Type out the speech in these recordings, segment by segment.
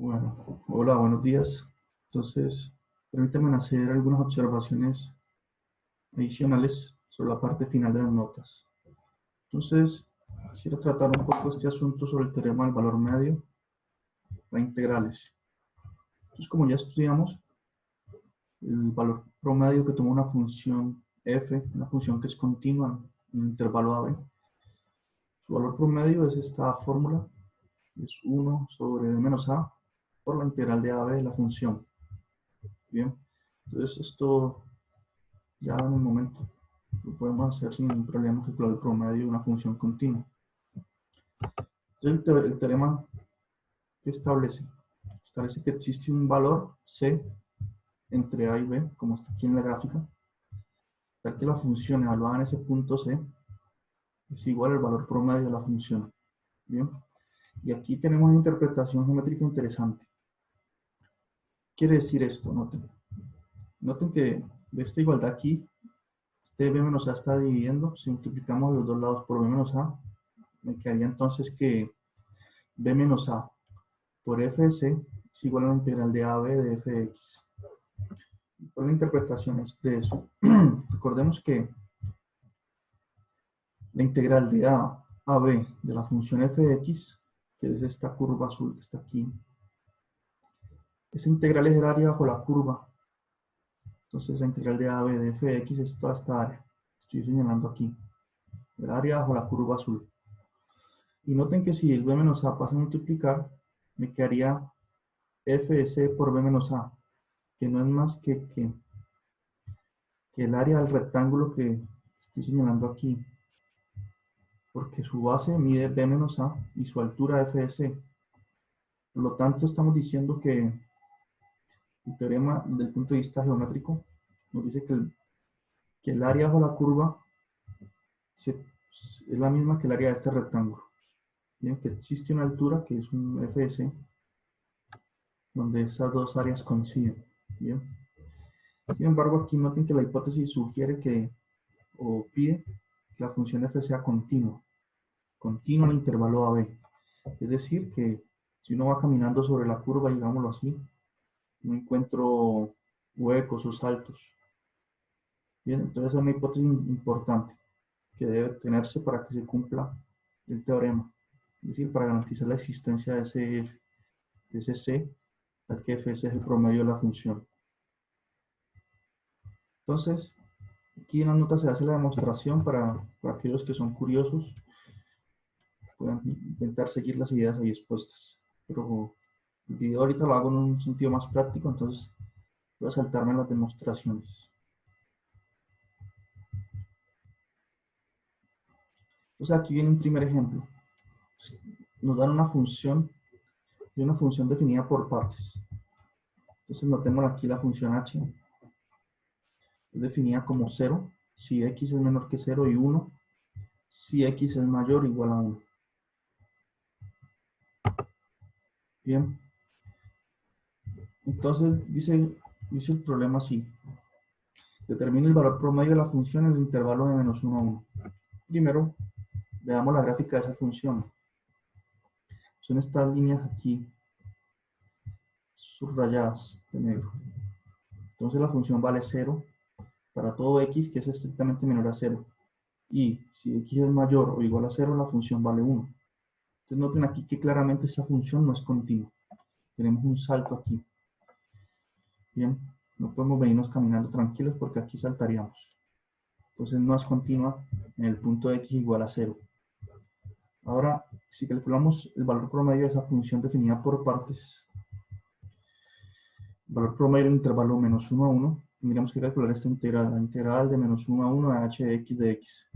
Bueno, hola, buenos días. Entonces, permítanme hacer algunas observaciones adicionales sobre la parte final de las notas. Entonces, quisiera tratar un poco este asunto sobre el teorema del valor medio para integrales. Entonces, como ya estudiamos, el valor promedio que toma una función f, una función que es continua en un intervalo a b, su valor promedio es esta fórmula, es 1 sobre d menos a por la integral de a b de la función. Bien, entonces esto ya en un momento lo podemos hacer sin ningún problema, calcular el promedio de una función continua. Entonces el teorema que establece que existe un valor c entre a y b, como está aquí en la gráfica, ya que la función evaluada en ese punto c es igual al valor promedio de la función. Bien, y aquí tenemos una interpretación geométrica interesante. Quiere decir esto, noten que de esta igualdad aquí, este b menos a está dividiendo. Si multiplicamos los dos lados por b menos a, me quedaría entonces que b menos a por f de c es igual a la integral de ab de f de x. ¿Cuál es la interpretación de eso? Recordemos que la integral de a a b de la función f de x, que es esta curva azul que está aquí, esa integral es el área bajo la curva. Entonces la integral de a b de f de x es toda esta área. Estoy señalando aquí. El área bajo la curva azul. Y noten que si el b menos a pasa a multiplicar, me quedaría f de c por b menos a, que no es más que el área del rectángulo que estoy señalando aquí, porque su base mide b menos a y su altura f de c. Por lo tanto, estamos diciendo que el teorema, desde el punto de vista geométrico, nos dice que el área bajo la curva es la misma que el área de este rectángulo. Bien, que existe una altura que es un f de c, donde esas dos áreas coinciden. Bien. Sin embargo, aquí noten que la hipótesis sugiere que, o pide, que la función f sea continua en el intervalo AB. Es decir, que si uno va caminando sobre la curva, digámoslo así, no encuentro huecos o saltos. Bien, entonces es una hipótesis importante que debe tenerse para que se cumpla el teorema. Es decir, para garantizar la existencia de ese f, de ese c, al que f es el promedio de la función. Entonces, aquí en la nota se hace la demostración para aquellos que son curiosos, puedan intentar seguir las ideas ahí expuestas. Pero el video ahorita lo hago en un sentido más práctico, entonces voy a saltarme las demostraciones. Entonces aquí viene un primer ejemplo. Nos dan una función y una función definida por partes. Entonces notemos aquí la función h. Es definida como 0 si x es menor que 0 y 1 si x es mayor o igual a 1. Bien. Entonces dice el problema así. Determina el valor promedio de la función en el intervalo de menos 1 a 1. Primero, veamos la gráfica de esa función. Son estas líneas aquí, subrayadas de negro. Entonces la función vale 0 para todo x que es estrictamente menor a 0. Y si x es mayor o igual a 0, la función vale 1. Entonces noten aquí que claramente esa función no es continua. Tenemos un salto aquí. Bien, no podemos venirnos caminando tranquilos porque aquí saltaríamos. Entonces no es continua en el punto de x igual a 0. Ahora, si calculamos el valor promedio de esa función definida por partes, el valor promedio del intervalo menos 1 a 1, tendríamos que calcular esta integral, la integral de menos 1 a 1 de h de x de x.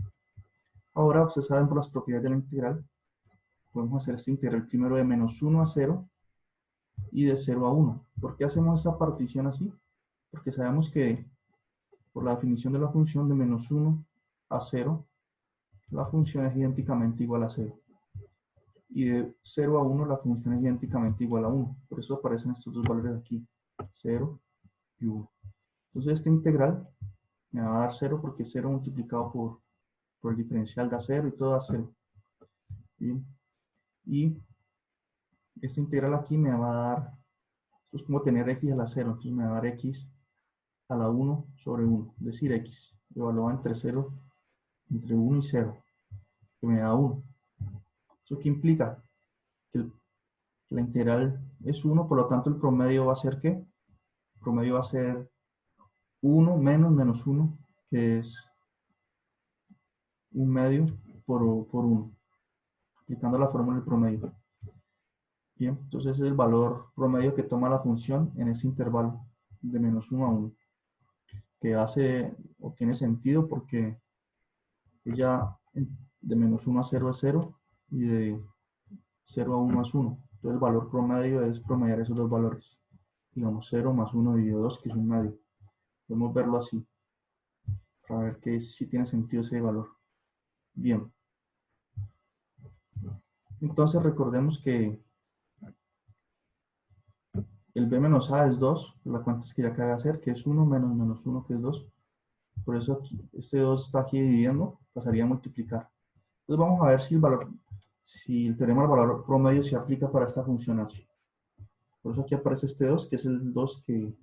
Ahora, ustedes saben por las propiedades de la integral, podemos hacer esta integral primero de menos 1 a 0 y de 0 a 1. ¿Por qué hacemos esta partición así? Porque sabemos que por la definición de la función de menos 1 a 0, la función es idénticamente igual a 0. Y de 0 a 1 la función es idénticamente igual a 1. Por eso aparecen estos dos valores aquí, 0 y 1. Entonces esta integral me va a dar 0 porque 0 multiplicado por el diferencial da 0 y todo da 0. Bien. Y esta integral aquí me va a dar, esto es como tener x a la 0, entonces me va a dar x a la 1 sobre 1, es decir, x evaluado entre 1 y 0, que me da 1. ¿Eso qué implica? Que la integral es 1, por lo tanto el promedio va a ser ¿qué? El promedio va a ser 1 menos menos 1, que es 1 medio por 1, aplicando la fórmula del promedio. Bien, entonces ese es el valor promedio que toma la función en ese intervalo de menos 1 a 1, que tiene sentido porque ella de menos 1 a 0 es 0 y de 0 a 1 es 1. Entonces el valor promedio es promediar esos dos valores. Digamos 0 más 1 dividido 2, que es un medio. Podemos verlo así, para ver que si tiene sentido ese valor. Bien. Entonces recordemos que el b menos a es 2, la cuenta es que ya acaba de hacer, que es 1 menos menos 1, que es 2. Por eso aquí, este 2 está aquí dividiendo, pasaría a multiplicar. Entonces vamos a ver si el teorema del valor promedio se aplica para esta función h. Por eso aquí aparece este 2, que es el 2 que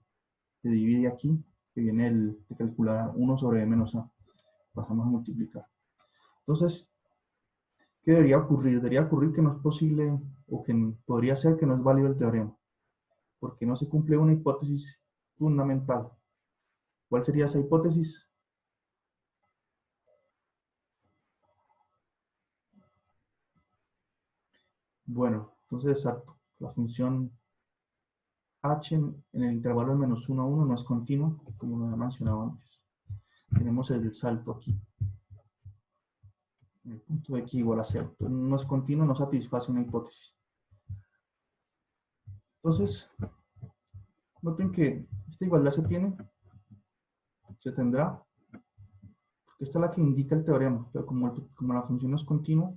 divide aquí, que viene de calcular 1 sobre b menos a. Pasamos a multiplicar. Entonces, ¿qué debería ocurrir? Debería ocurrir que no es posible, o que podría ser que no es válido el teorema, porque no se cumple una hipótesis fundamental. ¿Cuál sería esa hipótesis? Bueno, entonces exacto, la función h en el intervalo de menos 1 a 1 no es continua, como lo había mencionado antes. Tenemos el salto aquí, en el punto de x igual a 0. Entonces, no es continuo, no satisface una hipótesis. Entonces, noten que esta igualdad se tendrá, porque esta es la que indica el teorema, pero como la función no es continua,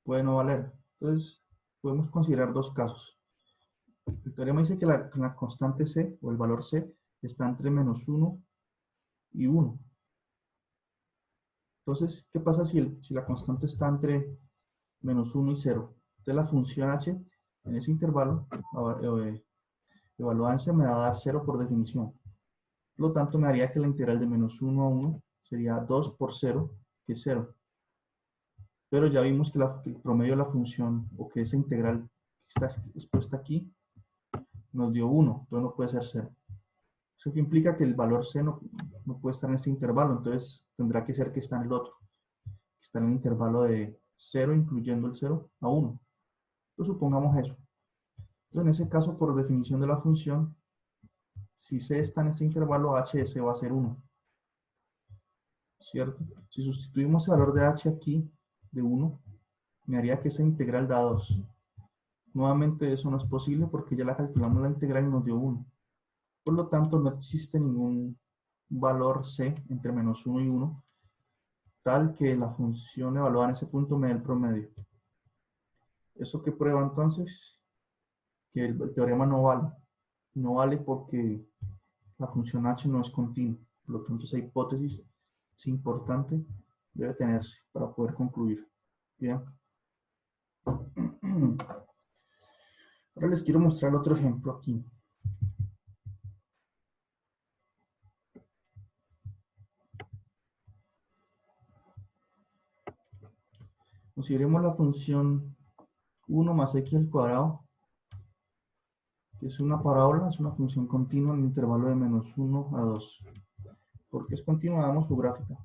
puede no valer. Entonces, podemos considerar dos casos. El teorema dice que la constante c, o el valor c, está entre menos 1 y 1. Entonces, ¿qué pasa si la constante está entre menos 1 y 0? Entonces, la función h en ese intervalo, evaluada en c, me va a dar 0 por definición. Por lo tanto, me haría que la integral de menos 1 a 1 sería 2 por 0, que es 0. Pero ya vimos que el promedio de la función, o que esa integral que está expuesta aquí, nos dio 1, entonces no puede ser 0. Eso que implica que el valor c no puede estar en este intervalo, entonces tendrá que ser que está en el otro, que está en el intervalo de 0, incluyendo el 0, a 1. Entonces supongamos eso. Entonces en ese caso, por definición de la función, si c está en este intervalo, h de c va a ser 1. ¿Cierto? Si sustituimos el valor de h aquí, de 1, me haría que esa integral da 2. Nuevamente eso no es posible porque ya la calculamos la integral y nos dio 1. Por lo tanto, no existe ningún valor c entre menos 1 y 1, tal que la función evaluada en ese punto me dé el promedio. ¿Eso qué prueba entonces? Que el teorema no vale. No vale porque la función h no es continua. Por lo tanto, esa hipótesis es importante, debe tenerse para poder concluir. Bien. Ahora les quiero mostrar otro ejemplo aquí. Consideremos la función 1 más x al cuadrado, que es una parábola, es una función continua en el intervalo de menos 1 a 2. ¿Por qué es continua? Damos su gráfica.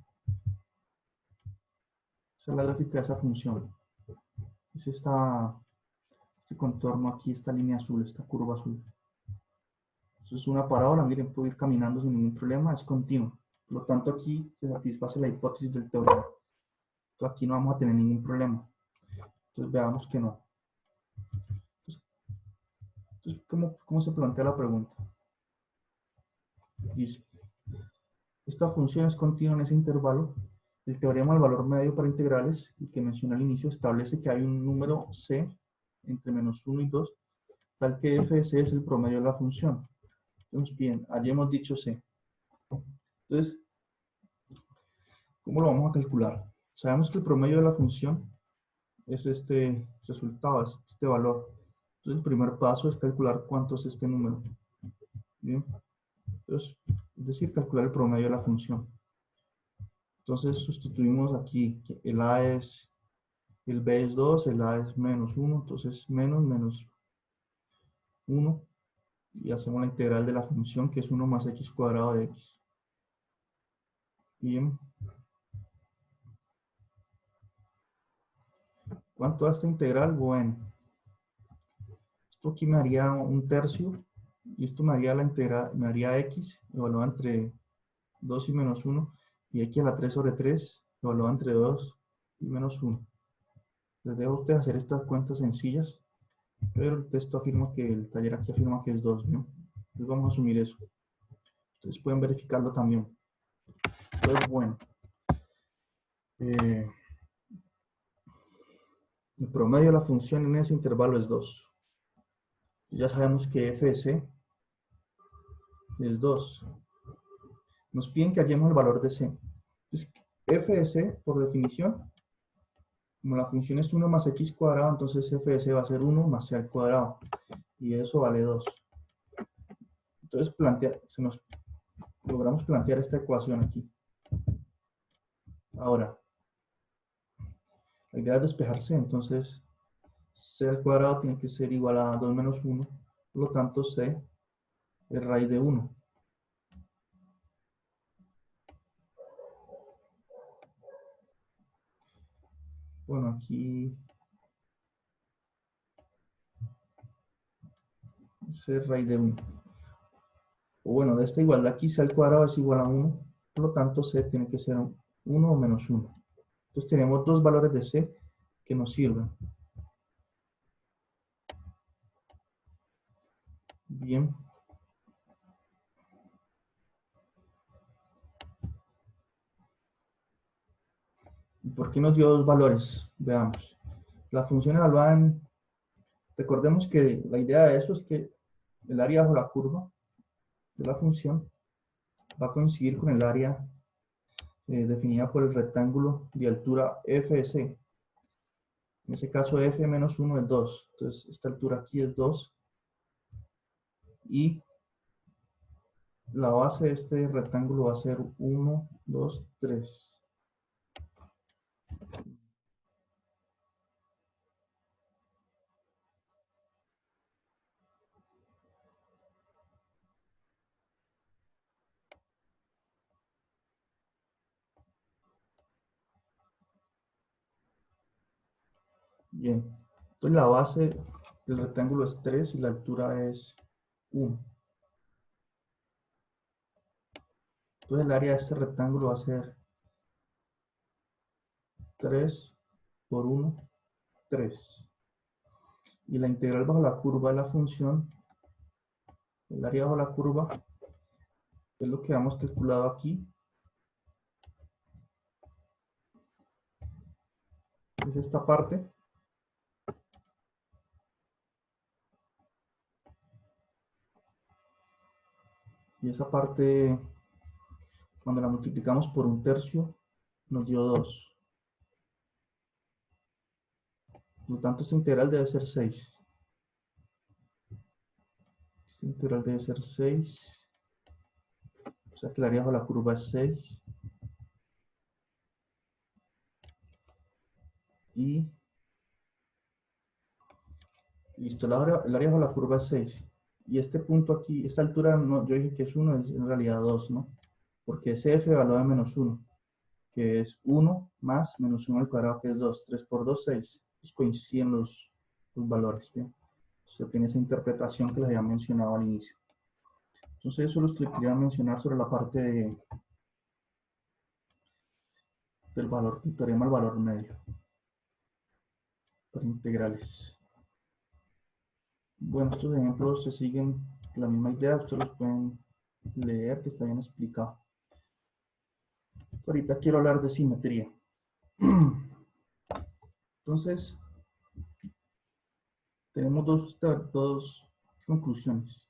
Esa es la gráfica de esa función. Es este contorno aquí, esta línea azul, esta curva azul. Eso es una parábola, miren, puedo ir caminando sin ningún problema, es continua. Por lo tanto, aquí se satisface la hipótesis del teorema. Entonces, aquí no vamos a tener ningún problema. Entonces, veamos que no. Entonces, ¿cómo se plantea la pregunta? Dice, esta función es continua en ese intervalo. El teorema del valor medio para integrales, el que mencioné al inicio, establece que hay un número c entre menos 1 y 2, tal que f de c es el promedio de la función. Entonces, bien, allí hemos dicho c. Entonces, ¿cómo lo vamos a calcular? Sabemos que el promedio de la función es este resultado, es este valor. Entonces, el primer paso es calcular cuánto es este número. Bien. Entonces, es decir, calcular el promedio de la función. Entonces, sustituimos aquí que el a es, el b es 2, el a es menos 1, entonces menos 1, y hacemos la integral de la función, que es 1 más x cuadrado de x. Bien. ¿Cuánto da esta integral? Bueno, esto aquí me haría un tercio, y esto me haría la integral, me haría x evaluada entre 2 y menos 1, y x a la 3 sobre 3 evaluada entre 2 y menos 1. Les dejo a ustedes hacer estas cuentas sencillas, pero el texto afirma que, el taller aquí afirma que es 2, ¿no? Entonces vamos a asumir eso. Ustedes pueden verificarlo también. Entonces, bueno, el promedio de la función en ese intervalo es 2. Ya sabemos que f de c es 2. Nos piden que hallemos el valor de c. Entonces, f de c, por definición, como la función es 1 más x cuadrado, entonces f de c va a ser 1 más c al cuadrado. Y eso vale 2. Entonces, logramos plantear esta ecuación aquí. Ahora, la idea es despejarse, entonces c al cuadrado tiene que ser igual a 2 menos 1. Por lo tanto, c es raíz de 1. Bueno, aquí c es raíz de 1. O bueno, de esta igualdad aquí c al cuadrado es igual a 1. Por lo tanto, c tiene que ser 1 o menos 1. Entonces tenemos dos valores de c que nos sirven. Bien. ¿Por qué nos dio dos valores? Veamos. La función evaluada en... Recordemos que la idea de eso es que el área bajo la curva de la función va a coincidir con el área definida por el rectángulo de altura f de c. En ese caso f menos 1 es 2. Entonces esta altura aquí es 2. Y la base de este rectángulo va a ser 1, 2, 3. Bien. Entonces la base del rectángulo es 3 y la altura es 1. Entonces el área de este rectángulo va a ser 3 por 1, 3. Y la integral bajo la curva de la función, el área bajo la curva, es lo que hemos calculado aquí. Es esta parte. Y esa parte, cuando la multiplicamos por un tercio, nos dio 2. Por lo tanto, esta integral debe ser 6. Esta integral debe ser 6. O sea que el área bajo la curva es 6. Y listo, el área bajo la curva es 6. Y este punto aquí, esta altura, no, yo dije que es 1, es en realidad 2, ¿no? Porque es f evaluado de menos 1, que es 1 más menos 1 al cuadrado, que es 2. 3 por 2, 6. Pues coinciden los valores, ¿bien? Se tiene esa interpretación que les había mencionado al inicio. Entonces eso es lo que quería mencionar sobre la parte del valor, el teorema del valor medio para integrales. Bueno, estos ejemplos se siguen la misma idea, ustedes los pueden leer, que está bien explicado. Ahorita quiero hablar de simetría. Entonces, tenemos dos conclusiones.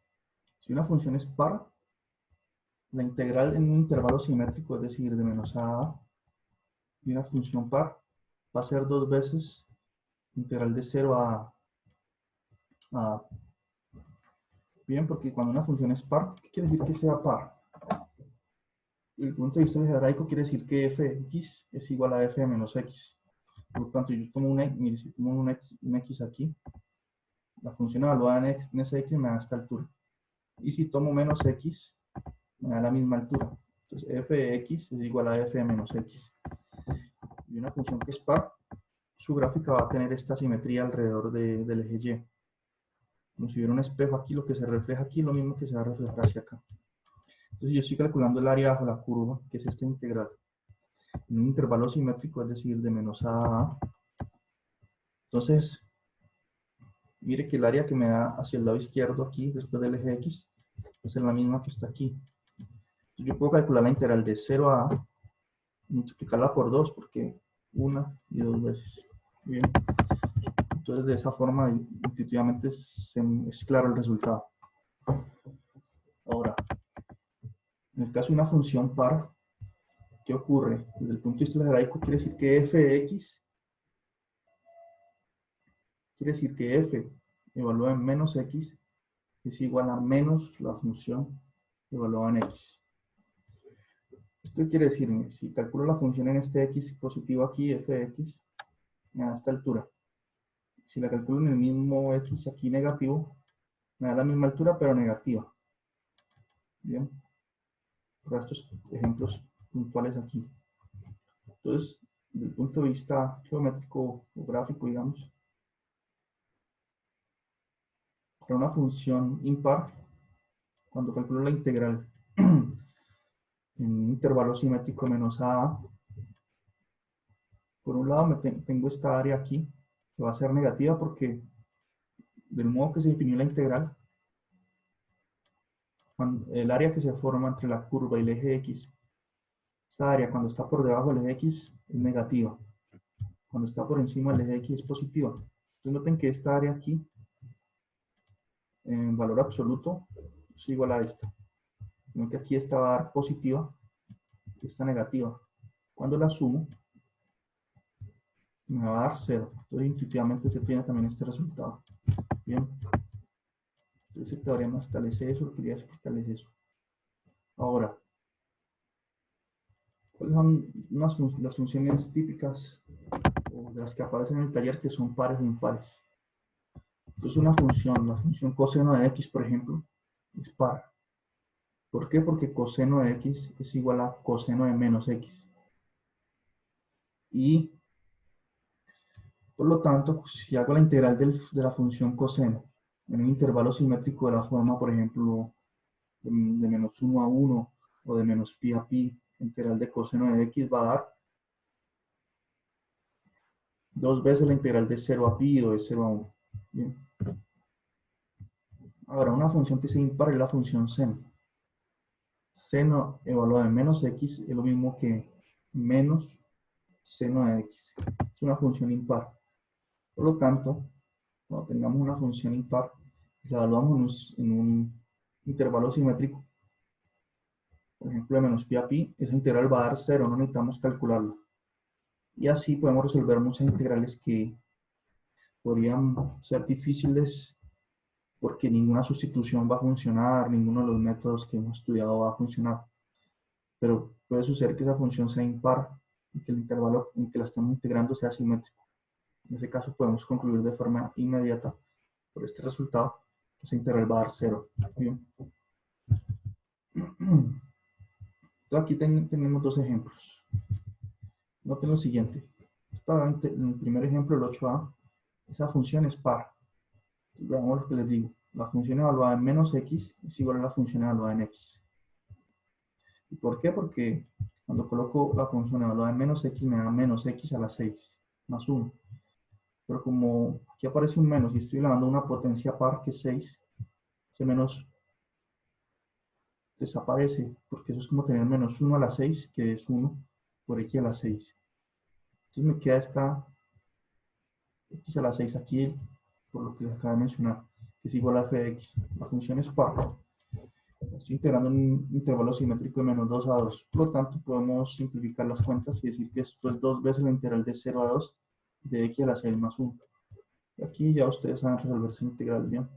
Si una función es par, la integral en un intervalo simétrico, es decir, de menos a y una función par, va a ser dos veces integral de 0 a a A. Bien, porque cuando una función es par, ¿qué quiere decir que sea par? Desde el punto de vista algebraico quiere decir que f de x es igual a f de menos x. Por lo tanto, yo tomo mire, si tomo un x aquí, la función evaluada en ese x me da esta altura. Y si tomo menos x, me da la misma altura. Entonces, f de x es igual a f de menos x. Y una función que es par, su gráfica va a tener esta simetría alrededor del eje y. Como si hubiera un espejo aquí, lo que se refleja aquí es lo mismo que se va a reflejar hacia acá. Entonces yo estoy calculando el área bajo la curva, que es esta integral, en un intervalo simétrico, es decir, de menos a. Entonces, mire que el área que me da hacia el lado izquierdo aquí, después del eje x, es la misma que está aquí. Entonces, yo puedo calcular la integral de 0 a A, multiplicarla por 2, porque una y dos veces. Bien. Entonces, de esa forma, intuitivamente es claro el resultado. Ahora, en el caso de una función par, ¿qué ocurre? Desde el punto de vista algebraico, quiere decir que f de x, quiere decir que f evaluada en menos x es igual a menos la función evaluada en x. Esto quiere decir, si calculo la función en este x positivo aquí, f de x, me da esta altura. Si la calculo en el mismo x aquí negativo, me da la misma altura pero negativa. Bien, por estos ejemplos puntuales aquí. Entonces, desde el punto de vista geométrico o gráfico, digamos, para una función impar, cuando calculo la integral en un intervalo simétrico menos a, por un lado tengo esta área aquí, que va a ser negativa porque del modo que se definió la integral, el área que se forma entre la curva y el eje x, esta área cuando está por debajo del eje x es negativa, cuando está por encima del eje x es positiva. Entonces noten que esta área aquí, en valor absoluto, es igual a esta. Sino que aquí esta va a dar positiva, esta negativa. Cuando la sumo, me va a dar 0. Entonces intuitivamente se tiene también este resultado. Bien. Entonces el teorema establece eso, lo que quería explicarles eso. Ahora, ¿cuáles son las funciones típicas o de las que aparecen en el taller que son pares o impares? Entonces una función, la función coseno de x, por ejemplo, es par. ¿Por qué? Porque coseno de x es igual a coseno de menos x. Y, por lo tanto, si hago la integral de la función coseno en un intervalo simétrico de la forma, por ejemplo, de menos 1 a 1 o de menos pi a pi, integral de coseno de x va a dar dos veces la integral de 0 a pi o de 0 a 1. Bien. Ahora, una función que sea impar es la función seno. Seno evaluada en menos x es lo mismo que menos seno de x. Es una función impar. Por lo tanto, cuando tengamos una función impar, la evaluamos en un intervalo simétrico, por ejemplo, de menos pi a pi, esa integral va a dar 0, no necesitamos calcularlo. Y así podemos resolver muchas integrales que podrían ser difíciles porque ninguna sustitución va a funcionar, ninguno de los métodos que hemos estudiado va a funcionar. Pero puede suceder que esa función sea impar y que el intervalo en que la estamos integrando sea simétrico. En ese caso podemos concluir de forma inmediata por este resultado que esa integral va a dar 0. Bien. Entonces aquí tenemos dos ejemplos. Noten lo siguiente. En el primer ejemplo, el 8a, esa función es par. Veamos lo que les digo. La función evaluada en menos x es igual a la función evaluada en x. ¿Y por qué? Porque cuando coloco la función evaluada en menos x me da menos x a la 6 más 1. Pero como aquí aparece un menos y estoy elevando una potencia par que es 6, ese menos desaparece, porque eso es como tener menos 1 a la 6, que es 1 por x a la 6. Entonces me queda esta x a la 6 aquí, por lo que les acabo de mencionar, que es igual a f de x. La función es par. Estoy integrando en un intervalo simétrico de menos 2 a 2. Por lo tanto, podemos simplificar las cuentas y decir que esto es 2 veces la integral de 0 a 2 de x a la 6 más 1. Y aquí ya ustedes saben resolver esa integral bien.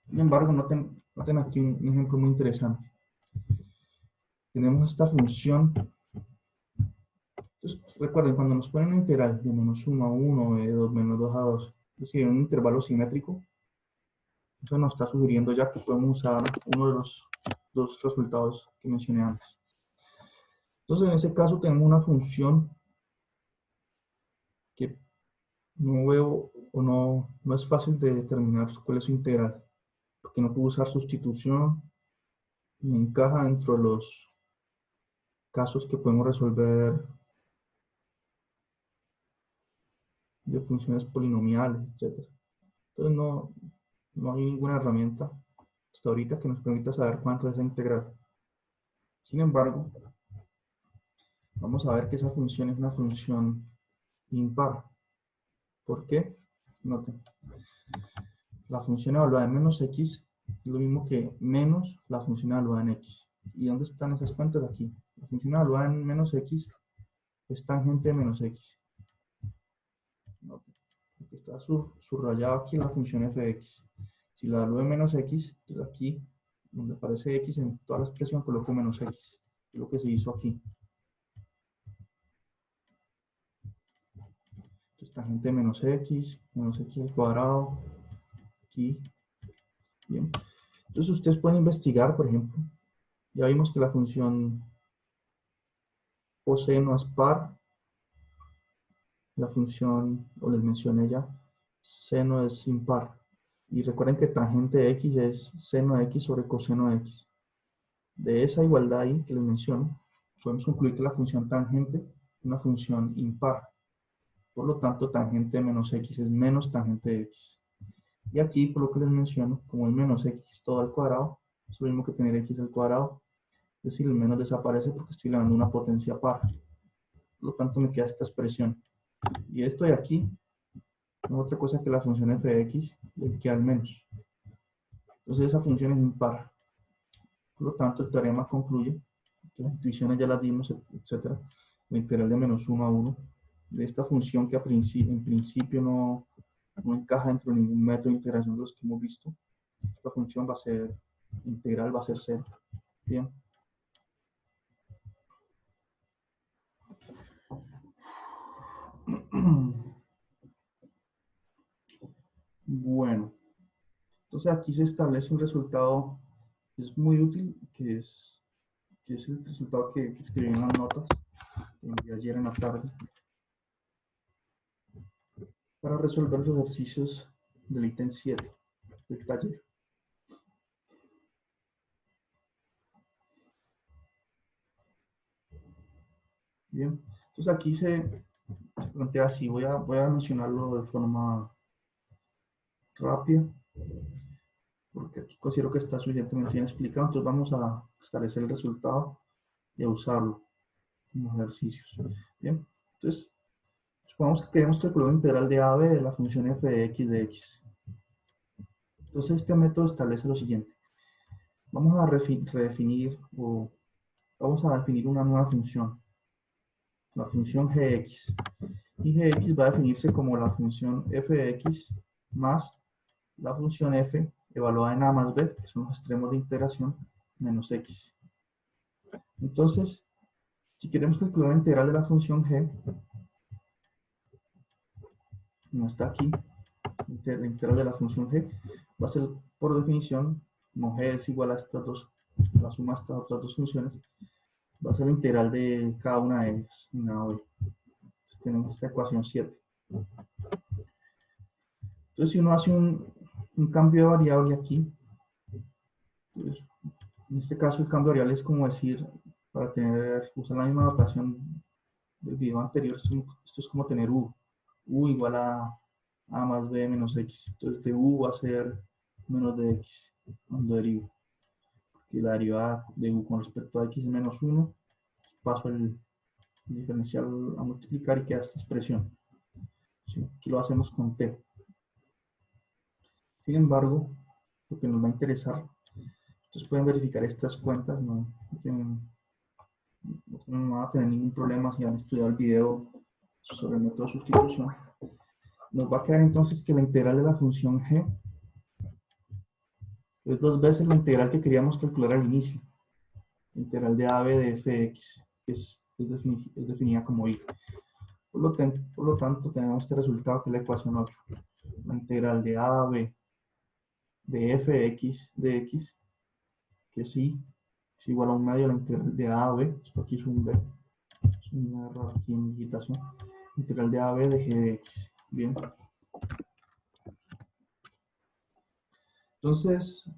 Sin embargo, noten aquí un ejemplo muy interesante. Tenemos esta función. Entonces, recuerden, cuando nos ponen una integral de menos 1 a 1, de 2 menos 2 a 2, es decir, en un intervalo simétrico, eso nos está sugiriendo ya que podemos usar uno de los dos resultados que mencioné antes. Entonces, en ese caso tenemos una función que no veo o no es fácil de determinar cuál es su integral, porque no puedo usar sustitución ni encaja dentro de los casos que podemos resolver de funciones polinomiales, etc. Entonces, no hay ninguna herramienta hasta ahorita que nos permita saber cuánto es esa integral. Sin embargo, vamos a ver que esa función es una función impar. ¿Por qué? Noten, la función evaluada en menos x es lo mismo que menos la función evaluada en x. ¿Y dónde están esas cuentas? Aquí. La función evaluada en menos x es tangente de menos x. Noten, lo que está subrayado aquí en la función f de x. Si la evalúo en menos x, entonces aquí, donde aparece x, en toda la expresión coloco menos x. Es lo que se hizo aquí. Entonces, tangente de menos x al cuadrado, aquí. Bien. Entonces, ustedes pueden investigar, por ejemplo, ya vimos que la función coseno es par, la función, o les mencioné ya, seno es impar. Y recuerden que tangente de x es seno de x sobre coseno de x. De esa igualdad ahí que les menciono, podemos concluir que la función tangente es una función impar. Por lo tanto, tangente de menos x es menos tangente de x. Y aquí, por lo que les menciono, como es menos x todo al cuadrado, es lo mismo que tener x al cuadrado. Es decir, el menos desaparece porque estoy le dando una potencia par. Por lo tanto, me queda esta expresión. Y esto de aquí no es otra cosa que la función f de x le queda al menos. Entonces, esa función es impar. Por lo tanto, el teorema concluye que las intuiciones ya las dimos, etc. La integral de menos 1 a 1 de esta función que en principio no encaja dentro de ningún método de integración de los que hemos visto. Esta función va a ser integral, va a ser 0. Bien. Bueno, entonces aquí se establece un resultado que es muy útil, que es el resultado que escribí en las notas que envié ayer en la tarde para resolver los ejercicios del ítem 7 del taller. Bien, entonces aquí se plantea así, voy a mencionarlo de forma rápida, porque aquí considero que está suficientemente bien explicado, entonces vamos a establecer el resultado y a usarlo como ejercicios. Bien, entonces supongamos que queremos calcular la integral de a b de la función f de x de x. Entonces este método establece lo siguiente. Vamos a redefinir o vamos a definir una nueva función, la función gx. Y gx va a definirse como la función f de x más la función f evaluada en a más b, que son los extremos de integración, menos x. Entonces, si queremos calcular la integral de la función g, no está aquí, la integral de la función g va a ser por definición, como g es igual a estas dos, la suma de estas otras dos funciones, va a ser la integral de cada una de ellas en a o b. Entonces tenemos esta ecuación 7. Entonces si uno hace un cambio de variable aquí, entonces, en este caso el cambio de variable es como decir, para usar la misma notación del video anterior, esto es como tener u igual a más b menos x. Entonces de u va a ser menos de x cuando derivo. Porque la derivada de u con respecto a x es menos 1, paso el diferencial a multiplicar y queda esta expresión. ¿Sí? Aquí lo hacemos con t. Sin embargo, lo que nos va a interesar, ustedes pueden verificar estas cuentas, no van a tener ningún problema si han estudiado el video sobre el método de sustitución. nos va a quedar entonces que la integral de la función g es 2 veces la integral que queríamos calcular al inicio. Integral de AB de fx, que es definida como y. Por lo tanto, tenemos este resultado que es la ecuación 8. La integral de AB de fx de x, que sí, es igual a 1 medio la integral de AB, esto aquí es un b, es un error aquí en digitación, integral de AB de g de x. Bien. Entonces,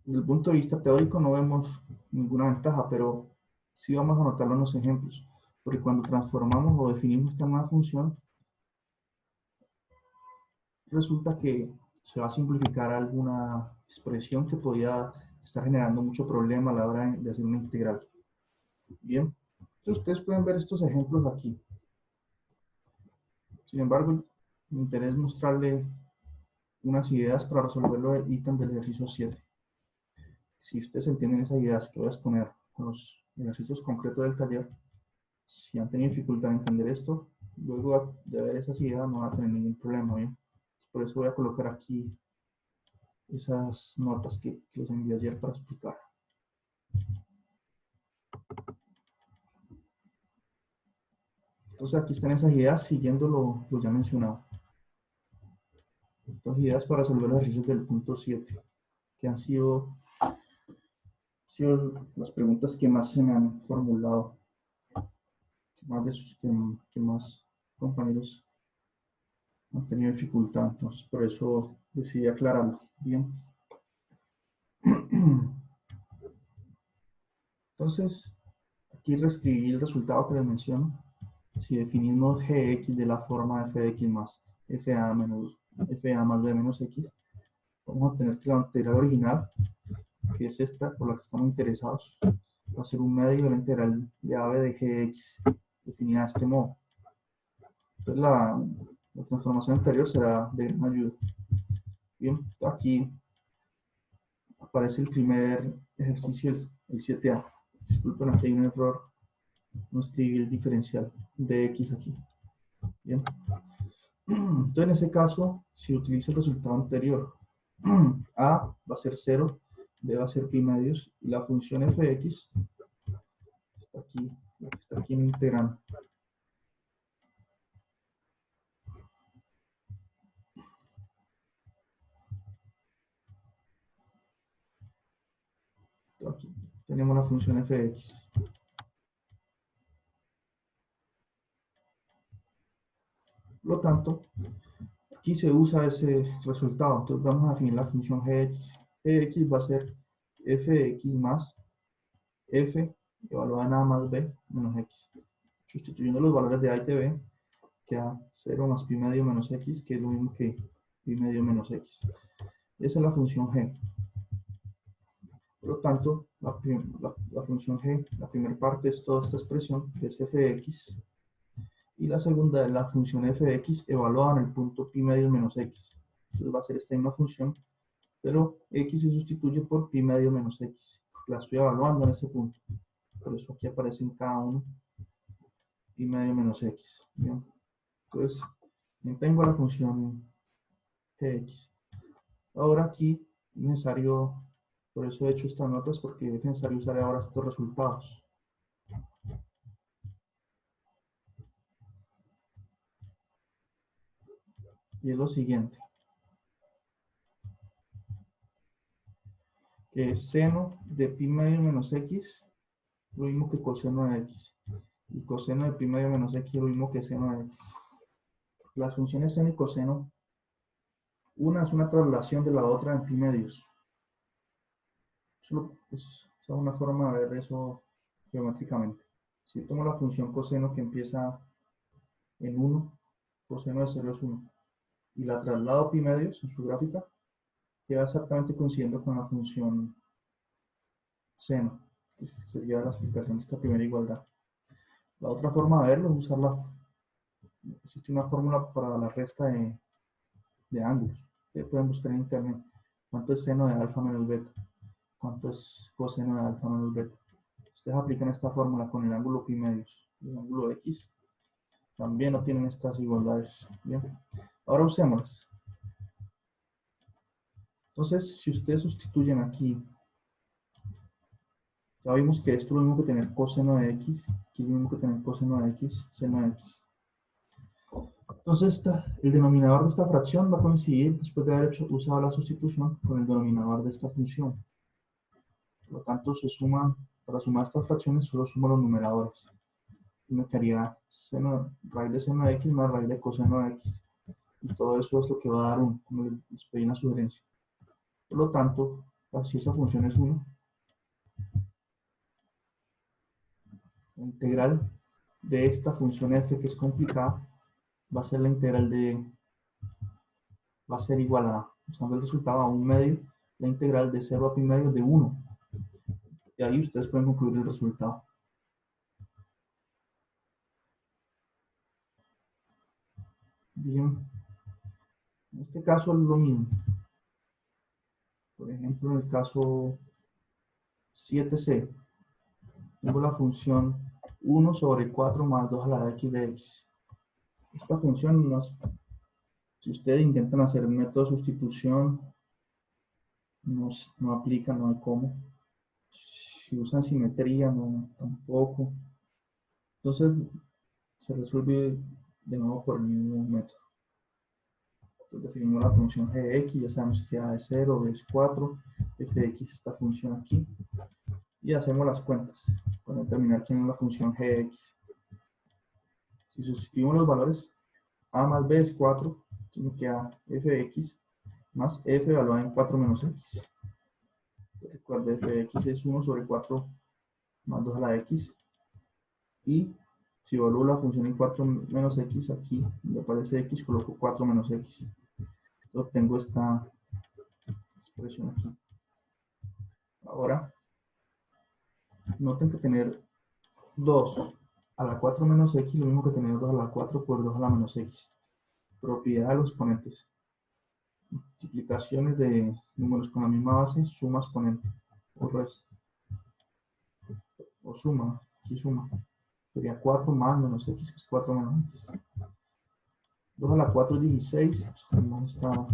desde el punto de vista teórico no vemos ninguna ventaja, pero sí vamos a notarlo en los ejemplos, porque cuando transformamos o definimos esta nueva función, resulta que se va a simplificar alguna expresión que podía estar generando mucho problema a la hora de hacer una integral. Bien, entonces ustedes pueden ver estos ejemplos aquí. Sin embargo, mi interés es mostrarle unas ideas para resolverlo del ítem del ejercicio 7. Si ustedes entienden esas ideas que voy a exponer con los ejercicios concretos del taller, si han tenido dificultad en entender esto, luego de ver esas ideas no van a tener ningún problema, ¿bien? Por eso voy a colocar aquí esas notas que les envié ayer para explicar. Entonces aquí están esas ideas siguiendo lo ya mencionado. Estas ideas para resolver los ejercicios del punto 7, que han sido las preguntas que más se me han formulado, que más compañeros han tenido dificultad. Entonces por eso decidí aclararlo. Bien. Entonces, aquí reescribí el resultado que les menciono. Si definimos gx de la forma f de x más fa más b menos x, vamos a tener que la integral original, que es esta por la que estamos interesados, va a ser un medio de la integral de AB de gx, definida de este modo. Entonces la transformación anterior será de gran ayuda. Bien, aquí aparece el primer ejercicio, el 7A. Disculpen, aquí hay un error, no escribí el diferencial de x aquí. Bien. Entonces, en ese caso, si utiliza el resultado anterior, A va a ser 0, B va a ser pi medios, y la función f de x está aquí, la que está aquí en integrando. Aquí tenemos la función f de x. Por lo tanto, aquí se usa ese resultado. Entonces vamos a definir la función g de x. G de x va a ser f de x más f evaluada en a más b menos x. Sustituyendo los valores de a y de b, queda 0 más pi medio menos x, que es lo mismo que pi medio menos x. Esa es la función g. Por lo tanto, la función g, la primera parte es toda esta expresión, que es f de x, y la segunda es la función f de x evaluada en el punto pi medio menos x. Entonces va a ser esta misma función, pero x se sustituye por pi medio menos x, porque la estoy evaluando en ese punto. Por eso aquí aparece en cada uno pi medio menos x. ¿Bien? Entonces, tengo la función gx. Ahora aquí es necesario, por eso he hecho estas notas, porque es necesario usar ahora estos resultados. Y es lo siguiente, que seno de pi medio menos x, lo mismo que coseno de x. Y coseno de pi medio menos x es lo mismo que seno de x. Las funciones seno y coseno, una es una traslación de la otra en pi medios. Es una forma de ver eso geométricamente. Si tomo la función coseno que empieza en 1, coseno de 0 es 1, y la traslado pi medios en su gráfica, queda exactamente coincidiendo con la función seno, que sería la explicación de esta primera igualdad. La otra forma de verlo es existe una fórmula para la resta de ángulos. Ustedes pueden buscar en internet cuánto es seno de alfa menos beta, cuánto es coseno de alfa menos beta. Ustedes aplican esta fórmula con el ángulo pi medios, el ángulo x, también no tienen estas igualdades. Bien, ahora usémoslas. Entonces, si ustedes sustituyen aquí, ya vimos que esto es lo mismo que tener coseno de x, aquí es lo mismo que tener coseno de x, seno de x. Entonces, el denominador de esta fracción va a coincidir, después de haber usado la sustitución, con el denominador de esta función. Por lo tanto, para sumar estas fracciones, solo sumo los numeradores. Y me quedaría raíz de seno de x más raíz de coseno de x. Y todo eso es lo que va a dar 1, como les pedí una sugerencia. Por lo tanto, si esa función es 1, la integral de esta función f, que es complicada, va a ser va a ser igual a, usando el resultado a 1 medio, la integral de 0 a pi medio de 1. Y ahí ustedes pueden concluir el resultado. Bien, en este caso es lo mismo. Por ejemplo, en el caso 7c, tengo la función 1 sobre 4 más 2 a la x de x. Esta función, si ustedes intentan hacer el método de sustitución, no aplica, no hay cómo. Si usan simetría, no, tampoco. Entonces, se resuelve de nuevo por el mismo método. Entonces, definimos la función g de x, ya sabemos que a es 0, b es 4, f de x, esta función aquí. Y hacemos las cuentas para determinar quién es la función g de x. Si sustituimos los valores, a más b es 4, me queda f de x más f evaluada en 4 menos x. Recuerda, f de x es 1 sobre 4 más 2 a la x. Y si evalúo la función en 4 menos x, aquí donde aparece x, coloco 4 menos x. Entonces obtengo esta expresión aquí. Ahora, noten que tener 2 a la 4 menos x es lo mismo que tener 2 a la 4 por 2 a la menos x. Propiedad de los exponentes. Multiplicaciones de números con la misma base, suma exponente. O resta. O suma, aquí suma. Sería 4 más menos x, que es 4 menos x. 2 a la 4 es 16. Pues tenemos esta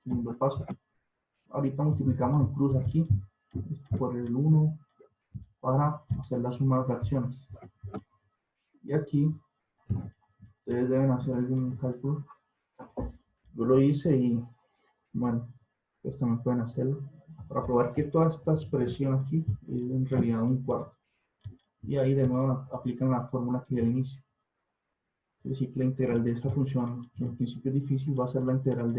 segundo paso. Ahorita multiplicamos en cruz aquí por el 1 para hacer la suma de fracciones. Y aquí ustedes deben hacer algún cálculo. Yo lo hice y bueno, ustedes también pueden hacerlo para probar que toda esta expresión aquí es en realidad un cuarto. Y ahí de nuevo aplican la fórmula que ya al inicio. Es decir, que la integral de esta función, que en principio es difícil, va a ser la integral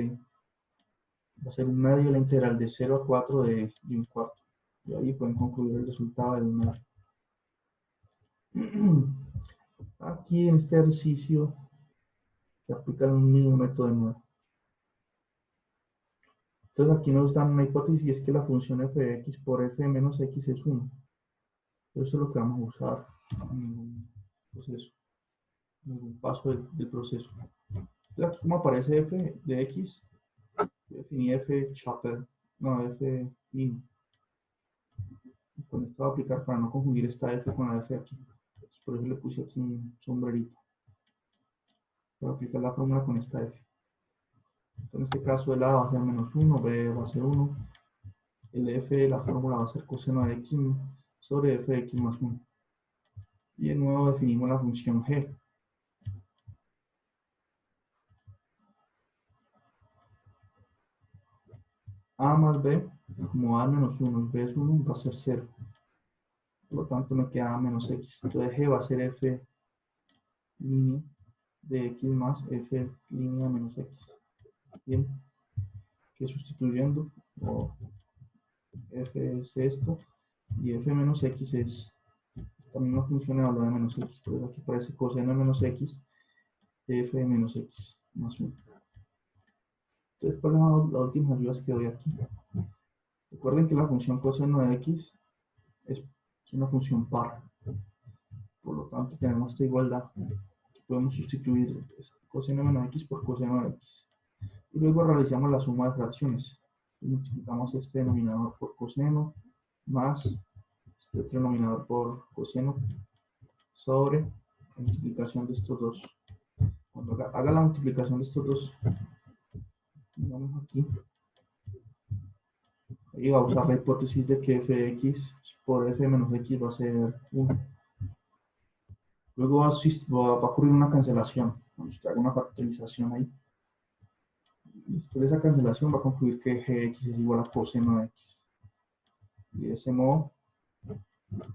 va a ser un medio de la integral de 0 a 4 de un cuarto. Y ahí pueden concluir el resultado de un medio. Aquí en este ejercicio se aplica el mismo método de nuevo. Entonces aquí nos dan una hipótesis y es que la función f de x por f de menos x es 1. Eso es lo que vamos a usar en ningún proceso, en ningún paso del proceso. Entonces aquí como aparece f de x, definí f chapel, no, f min. Con esto va a aplicar para no confundir esta f con la f aquí. Por eso le puse aquí un sombrerito. Para aplicar la fórmula con esta f. Entonces, en este caso el a va a ser menos 1, b va a ser 1. El f de la fórmula va a ser coseno de x sobre f de x más 1. Y de nuevo definimos la función g. A más b, como a menos 1 y b es 1, va a ser 0. Por lo tanto me queda a menos x. Entonces g va a ser f línea de x más f línea menos x. Bien, que sustituyendo, o f es esto, y f menos x es esta misma función evaluada de menos x. Por eso aquí aparece coseno de menos x de f de menos x más 1. Entonces, ¿cuáles son las últimas ayudas que doy aquí? Recuerden que la función coseno de x es una función par. Por lo tanto, tenemos esta igualdad. Podemos sustituir coseno de menos x por coseno de x. Y luego realizamos la suma de fracciones. Multiplicamos este denominador por coseno más este otro denominador por coseno sobre la multiplicación de estos dos. Cuando haga la multiplicación de estos dos, vamos aquí, y va a usar la hipótesis de que f de x por f menos x va a ser 1. Luego va a ocurrir una cancelación. Cuando usted haga una factorización ahí, y después de esa cancelación va a concluir que gx es igual a coseno de x. Y de ese modo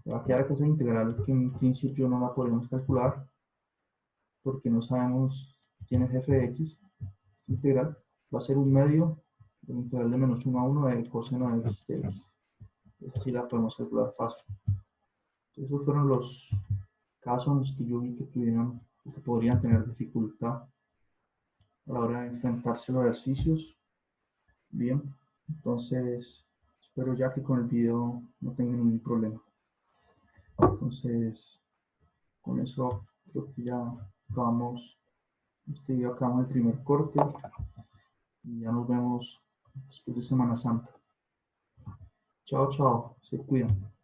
va a quedar que esa integral que en principio no la podemos calcular porque no sabemos quién es f de x. Esta integral va a ser un medio de la integral de menos 1 a 1 de coseno de x de x. Esa sí la podemos calcular fácil. Entonces, esos fueron los casos en los que yo vi que podrían tener dificultad a la hora de enfrentarse a los ejercicios. Bien, entonces espero ya que con el video no tengan ningún problema. Entonces, con eso creo que ya acabamos este video, acabamos el primer corte y ya nos vemos después de Semana Santa. Chao, chao, se cuidan.